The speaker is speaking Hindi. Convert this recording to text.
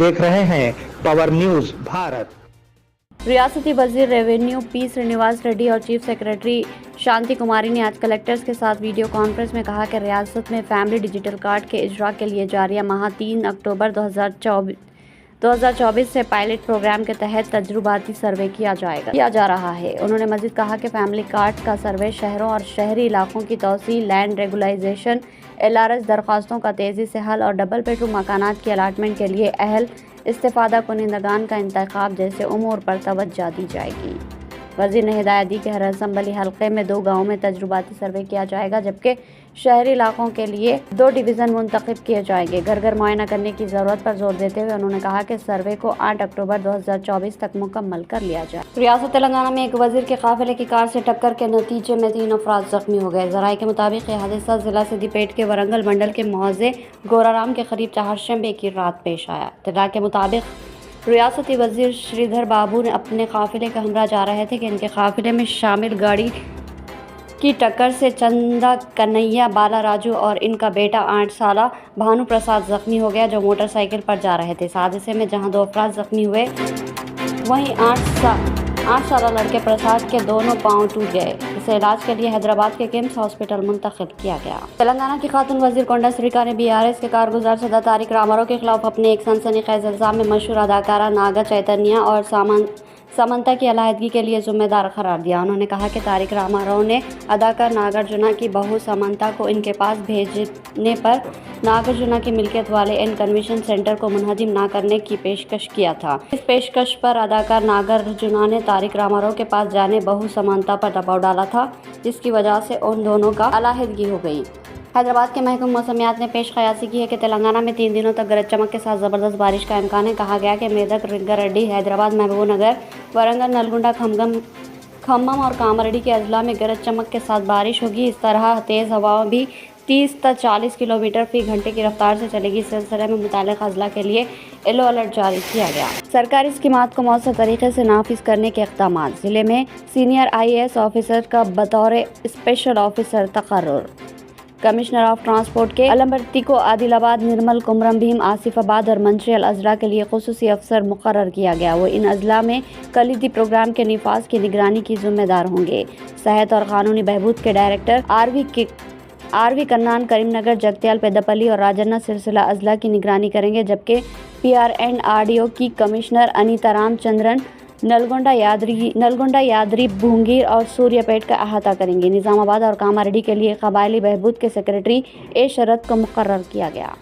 देख रहे हैं पावर न्यूज भारत। रियासती वजीर रेवेन्यू पी श्रीनिवास रेड्डी और चीफ सेक्रेटरी शांति कुमारी ने आज कलेक्टर्स के साथ वीडियो कॉन्फ्रेंस में कहा कि रियासत में फैमिली डिजिटल कार्ड के इजरा के लिए जारी माह 3 अक्टूबर 2024 से पायलट प्रोग्राम के तहत तजुर्बाती सर्वे किया जा रहा है। उन्होंने मजीद कहा कि फैमिली कार्ड का सर्वे शहरों और शहरी इलाकों की तोसी, लैंड रेगुलाइजेशन, LRS दरख्वास्तों का तेज़ी से हल और डबल बेडरूम मकानात की अलाटमेंट के लिए अहल इस्तेफादा कुनिंदगान का इंतखाब जैसे उमूर पर तवज्जो दी जाएगी। वज़ीर ने हिदायत दी कि हर असम्बली हल्के में 2 गाँवों में तजुर्बाती सर्वे किया जाएगा, जबकि शहरी इलाकों के लिए 2 डिवीज़न मुंतखब किए जाएंगे। घर घर मुआयना करने की ज़रूरत पर जोर देते हुए उन्होंने कहा कि सर्वे को 8 अक्टूबर 2024 तक मुकम्मल कर लिया जाए। रियासत तेलंगाना में एक वज़ीर के काफिले की कार से टक्कर के नतीजे में 3 अफराद जख्मी हो गए। ज़राए के मुताबिक यह हादसा जिला सिद्दीपेट के वरंगल मंडल के मौजे गोराराम के करीब चाहरशंबे की रात पेश आया। इत्तला के मुताबिक रियासती वज़ीर श्रीधर बाबू ने अपने काफिले का हमरा जा रहे थे कि इनके काफिले में शामिल गाड़ी की टक्कर से चंदा कन्हैया, बाला राजू और इनका बेटा 8 साला भानु प्रसाद जख्मी हो गया, जो मोटरसाइकिल पर जा रहे थे। इस हादसे में जहां 2 अफराद जख्मी हुए, वहीं 8 साला लड़के प्रसाद के दोनों पांव टूट गए। इसे इलाज के लिए हैदराबाद के किम्स हॉस्पिटल मुंतकिल किया गया। तेलंगाना की खातून वज़ीर कोंडा श्रीका ने BRS के कारगुजार सदा तारिक रामाराव के खिलाफ अपने एक सनसनीखेज इल्जाम में मशहूर अदाकारा नागा चैतन्या और समंता की अलहदगी के लिए जिम्मेदार करार दिया। उन्होंने कहा कि तारिक रामाराव ने अदाकार नागार्जुना की बहू समंता को इनके पास भेजने पर नागार्जुना की मिल्कियत वाले इन कन्वेंशन सेंटर को मुनहदिम न करने की पेशकश किया था। इस पेशकश पर अदाकार नागार्जुना ने तारिक रामाराव के पास जाने बहू समंता पर दबाव डाला था, जिसकी वजह से उन दोनों का अलहदगी हो गई। हैदराबाद के महकूम मौसमियात ने पेश कयासी की है कि तेलंगाना में 3 दिनों तक गरज चमक के साथ ज़बरदस्त बारिश का इम्कान है। कहा गया कि मेदक, रंगारेड्डी, हैदराबाद, महबूबनगर, वरंगल, नलगुंडा, खम्मम और कामारेड्डी के अजला में गरज चमक के साथ बारिश होगी। इस तरह तेज़ हवाओं भी 30 से 40 किलोमीटर फी घंटे की रफ्तार से चलेगी। इस सिलसिले में मुताल्लिक़ अजला के लिए येलो अलर्ट जारी किया गया। सरकारी स्कीमात को मौसर तरीके से नाफिज करने के इक़दाम। जिले में सीनियर IAS ऑफिसर का बतौर स्पेशल ऑफिसर तकर्रुर। कमिश्नर ऑफ ट्रांसपोर्ट के अलमबर्ती को आदिलाबाद, निर्मल, कुमरम भीम, आसिफाबाद और मंचियल अजला के लिए खुसूसी अफसर मुकर्रर किया गया। वो इन अजला में कलीदी प्रोग्राम के निफाज की निगरानी की जिम्मेदार होंगे। सेहत और कानूनी बहबूद के डायरेक्टर आरवी कन्नान करीमनगर, जगत्याल, पेदपल्ली और राजन्ना सिलसिला अजला की निगरानी करेंगे, जबकि PR&RDO की कमिश्नर अनीता रामचंद्रन नलगोंडा, यादरी, भूंगीर और सूर्यापेट का अहाता करेंगे। निजामाबाद और कामारेड्डी के लिए कबायली बहबूद के सेक्रेटरी A शरद को मुकर्रर किया गया।